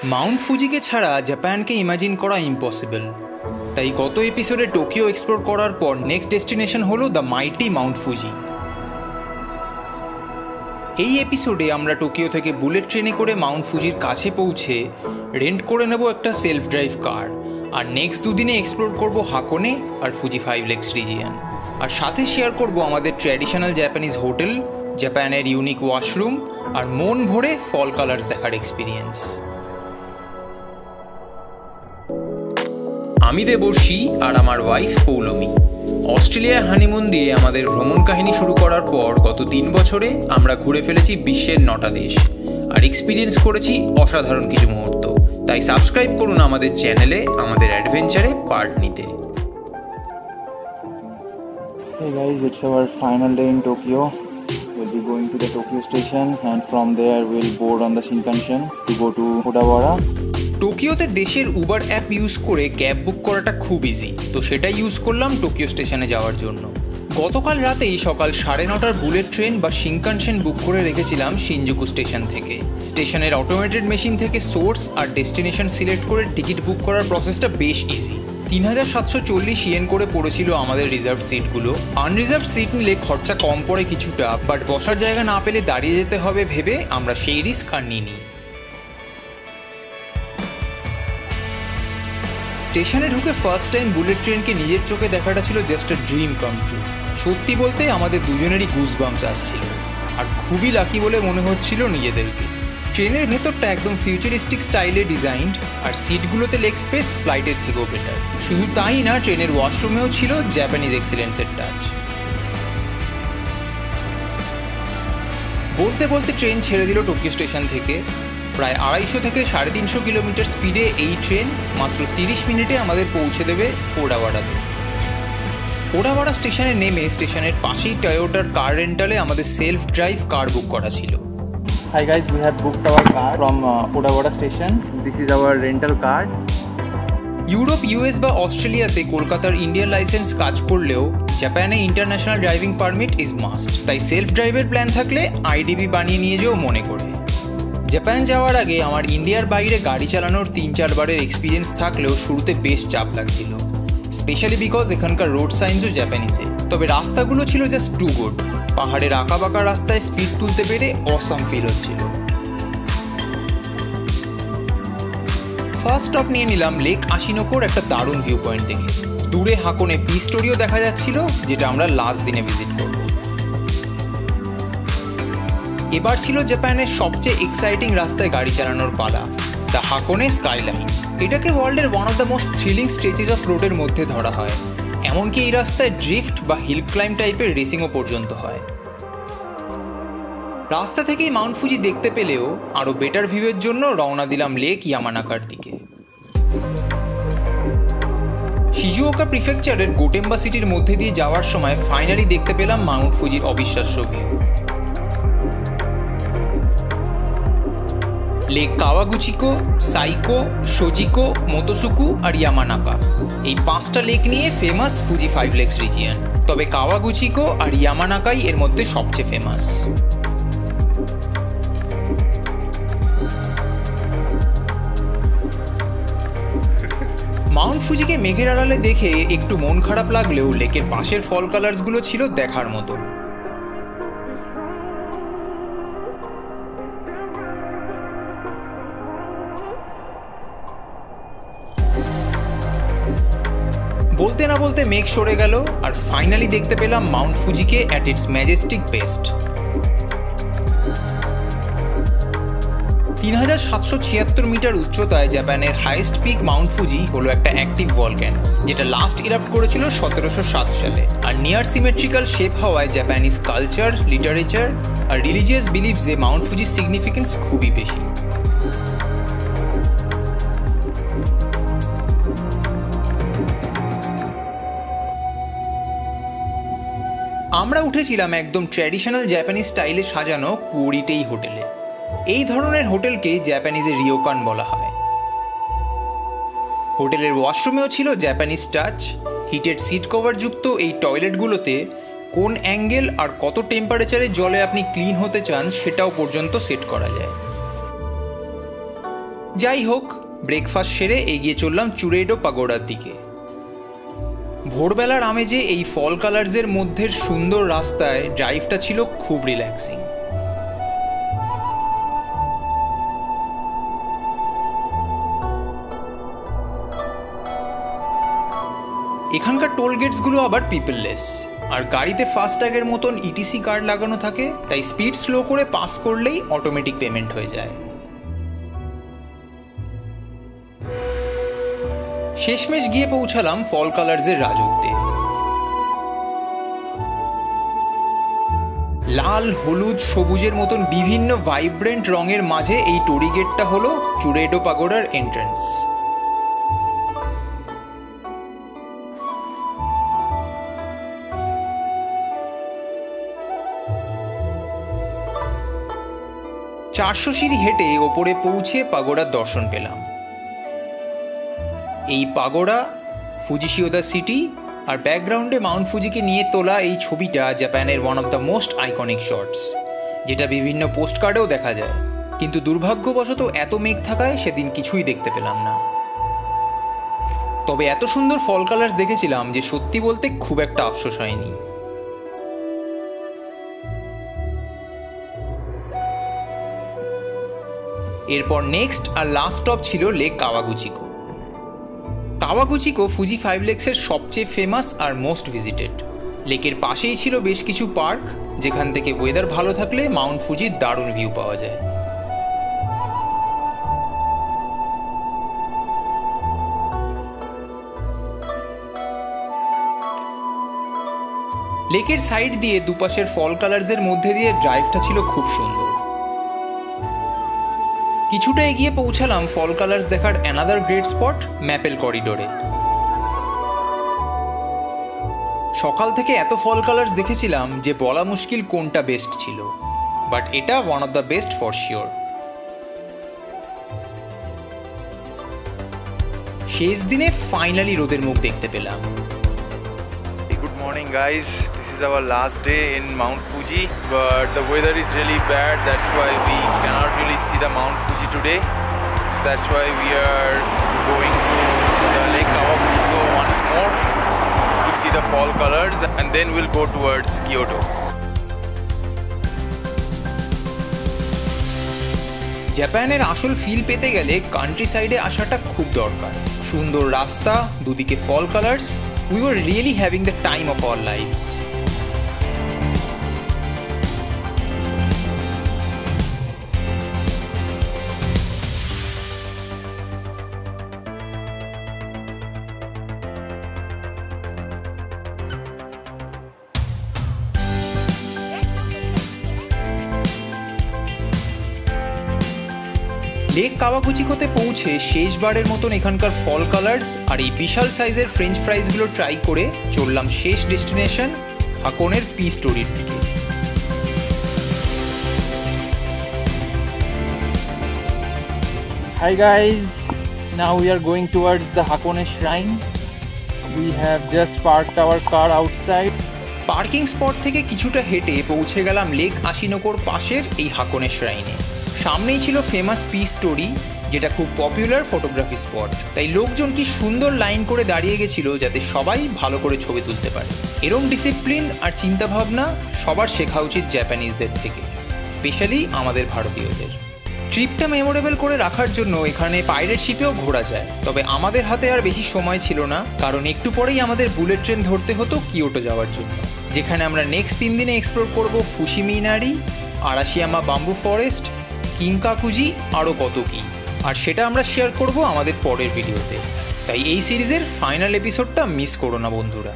Mount ফুজিকে ছাড়া জাপানকে imagine করা impossible. তাই গত এপিসোডে টোকিও এক্সপ্লোর করার পর নেক্সট ডেস্টিনেশন হলো দ্য মাইটি মাউন্ট ফুজি। এই এপিসোডে আমরা টোকিও থেকে বুলেট ট্রেনে করে মাউন্ট ফুজির কাছে পৌঁছে রেন্ট করে নেব একটা সেলফ ড্রাইভ কার, আর নেক্সট দুদিনে এক্সপ্লোর করব হাকোনে আর ফুজি 5 লেকস রিজিয়ন, আর সাথে শেয়ার করব আমাদের ট্র্যাডিশনাল জাপানিজ হোটেল, জাপানের ইউনিক ওয়াশরুম আর মন ভরে ফল কালার্স দেখার এক্সপিরিয়েন্স। আমি দেবর্ষী আর আমার ওয়াইফ পৌলমী অস্ট্রেলিয়ায় হানিমুন দিয়ে আমাদের ভ্রমণ কাহিনী শুরু করার পর গত 3 বছরে আমরা ঘুরে ফেলেছি বিশ্বের 9টা দেশ আর এক্সপিরিয়েন্স করেছি অসাধারণ কিছু মুহূর্ত। তাই সাবস্ক্রাইব করুন আমাদের চ্যানেলে আমাদের অ্যাডভেঞ্চারে পার্ট নিতে। Hey guys, it's our final day in Tokyo. We'll be going to the Tokyo station and from there we'll board on the Shinkansen to go to Odawara. টোকিওতে দেশের উবার অ্যাপ ইউজ করে cab book করাটা খুব easy, তো সেটাই use করলাম Tokyo স্টেশনে যাওয়ার জন্য। গতকাল রাতেই সকাল 9:30টার বুলেট ট্রেন বা শিনকানসেন বুক করে রেখেছিলাম শিনজুকু স্টেশন থেকে। স্টেশনের অটোমেটেড মেশিন থেকে সোর্স আর ডেস্টিনেশন সিলেক্ট করে টিকিট বুক করার প্রসেসটা বেশ ইজি। 3740 ইয়েন করে পড়েছিল আমাদের রিজার্ভ সিটগুলো। আনরিজার্ভ সিট নিলে খরচা কম পড়ে কিছুটা, বাট বসার জায়গা না পেলে দাঁড়িয়ে যেতে হবে ভেবে আমরা সেই রিস্ক আর নিইনি। স্টেশনে ঢুকে ফার্স্ট টাইম বুলেট ট্রেনকে নিজের চোখে দেখাটা ছিল just a dream come true. সত্যি বলতে আমাদের দুজনেরই গুজবাম্পস আসছিল, আর খুবই লাকি বলে মনে হচ্ছিল নিজেদেরকে। ট্রেনের ভেতরটা একদম ফিউচারিস্টিক স্টাইলে ডিজাইনড, আর সিটগুলোতে লেগ স্পেস ফ্লাইটের থেকেও বেটার। শুধু তাই না, ট্রেনের ওয়াশরুমেও ছিল জাপানিজ এক্সিলেন্সের টাচ। বলতে বলতে ট্রেন ছেড়ে দিল টোকিও স্টেশন থেকে। প্রায় 250 থেকে 350 কিলোমিটার স্পিডে এই ট্রেন মাত্র 30 মিনিটে আমাদের পৌঁছে দেবে ওডাওয়ারাতে। ওডাওয়ারা স্টেশনে নেমে স্টেশনের পাশেই টয়োটার কার রেন্টালে আমাদের সেলফ ড্রাইভ কার বুক করা ছিল। Hi guys, we have booked our car from Odawara station. This is our rental car. Europe, US বা অস্ট্রেলিয়াতে কলকাতার ইন্ডিয়ান লাইসেন্স কাজ করলেও জাপানে international driving permit is must. তাই সেলফ ড্রাইভের প্ল্যান থাকলে আইডিবি বানিয়ে নিয়ে যেও মনে করে। জাপান যাওয়ার আগে আমার ইন্ডিয়ার বাইরে গাড়ি চালানোর 3-4 বারের এক্সপিরিয়েন্স থাকলেও শুরুতে বেশ চাপ লাগছিল, স্পেশালি বিকজ এখানকার রোড সাইন্সও জাপানিজে। তবে রাস্তাগুলো ছিল জাস্ট টু গুড। পাহাড়ের আঁকাবাঁকা রাস্তায় স্পিড তুলতে পেরে অসাম ফিল হচ্ছিল। ফার্স্ট স্টপ নিয়ে নিলাম লেক আশিনোকোর একটা দারুণ ভিউ পয়েন্ট দেখে। দূরে হাকোনে পি স্টোরিও দেখা যাচ্ছিল, যেটা আমরা লাস্ট দিনে ভিজিট করব। এবার ছিল জাপানের সবচেয়ে এক্সাইটিং রাস্তায় গাড়ি চালানোর পালা, দ্য হাকোনে স্কাইলাইন। এটাকে ওয়ার্ল্ডের one of the most thrilling stretches of রোডের মধ্যে ধরা হয়। এমনকি এই রাস্তায় ড্রিফট বা হিল ক্লাইম্ব টাইপের রেসিংও পর্যন্ত হয়। রাস্তা থেকেই মাউন্ট ফুজি দেখতে পেলেও আরও বেটার ভিউয়ের জন্য রওনা দিলাম লেক ইয়ামানাকার দিকে। শিজুওকা প্রিফেকচারের গোটেম্বা সিটির মধ্যে দিয়ে যাওয়ার সময় ফাইনালি দেখতে পেলাম মাউন্ট ফুজির অবিশ্বাস্য ভিউ। লেক কাওয়াগুচিকো, সাইকো, শোজিকো, মোতোসুকু আর ইয়ামানাকা, এই 5টা লেক নিয়ে ফেমাস ফুজি 5 লেকস রিজিয়ন। তবে কাওয়াগুচিকো আর ইয়ামানাকাই এর মধ্যে সবচেয়ে ফেমাস। মাউন্ট ফুজিকে মেঘের আড়ালে দেখে একটু মন খারাপ লাগলেও লেকের পাশের ফল কালার্সগুলো ছিল দেখার মতো। বলতে না বলতে মেঘ সরে গেল, আর ফাইনালি দেখতে পেলাম মাউন্ট ফুজিকে at its majestic best. 3776 metre উচ্চতায় জাপানের হাইয়েস্ট পিক মাউন্ট ফুজি হলো একটা অ্যাক্টিভ ভলক্যান, যেটা লাস্ট ইরাপ্ট করেছিল 1707 সালে। আর নিয়ার সিমেট্রিক্যাল শেপ হওয়ায় জাপানিজ কালচার, লিটারেচার আর রিলিজিয়াস বিলিভসে মাউন্ট ফুজির সিগনিফিকেন্স খুবই বেশি। আমরা উঠেছিলাম একদম ট্র্যাডিশনাল জাপানিজ স্টাইলে সাজানো কুয়োরিটেই হোটেলে। এই ধরনের হোটেলকে জাপানিজে রিওকান বলা হয়। হোটেলের ওয়াশরুমেও ছিল Japanese touch. Heated seat cover যুক্ত এই টয়লেটগুলোতে কোন অ্যাঙ্গেল আর কত টেম্পারেচারে জলে আপনি ক্লিন হতে চান সেটাও পর্যন্ত সেট করা যায়। যাই হোক, ব্রেকফাস্ট সেরে এগিয়ে চললাম চুরেডো পাগোডার দিকে। ভোরবেলার আমেজে এই ফল কালার্সের মধ্যে সুন্দর রাস্তায় ড্রাইভটা ছিল খুব রিল্যাক্সিং। এখানকার টোল গেটসগুলো আবার পিপললেস, আর গাড়িতে ফাস্ট্যাগের মতন ইটিসি কার্ড লাগানো থাকে, তাই স্পিড স্লো করে পাস করলেই অটোমেটিক পেমেন্ট হয়ে যায়। শেষমেশ গিয়ে পৌঁছালাম ফল কালার্সের রাজত্বে। লাল, হলুদ, সবুজের মতন বিভিন্ন ভাইব্রেন্ট রঙের মাঝে এই টোরি গেটটা হলো চুরেডো পাগোডার এন্ট্রান্স। চারশো সিঁড়ি হেঁটে ওপরে পৌঁছে পাগোডার দর্শন পেলাম। এই পাগোডা, ফুজিশিওদা সিটি আর ব্যাকগ্রাউন্ডে মাউন্ট ফুজিকে নিয়ে তোলা এই ছবিটা জাপানের one of the most iconic shots, যেটা বিভিন্ন পোস্টকার্ডেও দেখা যায়। কিন্তু দুর্ভাগ্যবশত এত মেঘ থাকায় সেদিন কিছুই দেখতে পেলাম না। তবে এত সুন্দর ফল কালার্স দেখেছিলাম যে সত্যি বলতে খুব একটা আফসোস হয়নি। এরপর নেক্সট আর লাস্ট স্টপ ছিল লেক কাওয়াগুচিকো। কাওয়াগুচিকো ফুজি 5 লেকসের সবচেয়ে ফেমাস আর মোস্ট ভিজিটেড। লেকের পাশেই ছিল বেশ কিছু পার্ক, যেখান থেকে ওয়েদার ভালো থাকলে মাউন্ট ফুজির দারুণ ভিউ পাওয়া যায়। লেকের সাইড দিয়ে দুপাশের ফল কালার্সের মধ্যে দিয়ে ড্রাইভটা ছিল খুব সুন্দর। কিছুটা এগিয়ে পৌঁছালাম ফল কালার্স দেখার অ্যানাদার গ্রেট স্পট, ম্যাপেল করিডোরে। সকাল থেকে এত ফল কালার্স দেখেছিলাম যে বলা মুশকিল কোনটা বেস্ট ছিল, বাট এটা one of the best for sure. শেষ দিনে ফাইনালি রোদের মুখ দেখতে পেলাম। Good morning guys, this is our last day in Mount Fuji, but the weather is really bad, that's why we cannot really see the Mount Fuji today. So that's why we are going to the Lake Kawaguchiko once more to see the fall colors, and then we'll go towards Kyoto. জাপানের আসল feel পেতে গেলে country সাইডে আসাটা খুব দরকার। সুন্দর রাস্তা, দুদিকে fall colours, we were really having the time of our lives. Lake কাওয়াগুচিকোতে পৌঁছে শেষবারের মতন এখানকার ফল কালার্স আর এই বিশাল সাইজের ফ্রেঞ্চ ফ্রাইজগুলো ট্রাই করে চললাম শেষ ডেস্টিনেশন হাকোনের পি স্টোরির দিকে। Hi guys, now we are going towards the Hakone shrine. We have just parked our car outside. Parking spot থেকে কিছুটা হেঁটে পৌঁছে গেলাম লেক আশিনোকোর পাশের এই হাকোনে শ্রাইনে। সামনেই ছিল ফেমাস পি স্টোরি, যেটা খুব পপুলার ফটোগ্রাফি স্পট, তাই লোকজন কি সুন্দর লাইন করে দাঁড়িয়ে গেছিল যাতে সবাই ভালো করে ছবি তুলতে পারে। এরম ডিসিপ্লিন আর চিন্তাভাবনা সবার শেখা উচিত জাপানিজদের থেকে, স্পেশালি আমাদের ভারতীয়দের। ট্রিপটা মেমোরেবল করে রাখার জন্য এখানে পাইরেট শিপেও ঘোরা যায়, তবে আমাদের হাতে আর বেশি সময় ছিল না, কারণ একটু পরেই আমাদের বুলেট ট্রেন ধরতে হতো কিয়োটো যাওয়ার জন্য, যেখানে আমরা নেক্সট 3 দিনে এক্সপ্লোর করব ফুশিমি ইনারি, আরাশিয়ামা বাম্বু ফরেস্ট, কিনকাকুজি, আরও কত কি, আর সেটা আমরা শেয়ার করব আমাদের পরের ভিডিওতে। তাই এই সিরিজের ফাইনাল এপিসোডটা মিস করো না বন্ধুরা।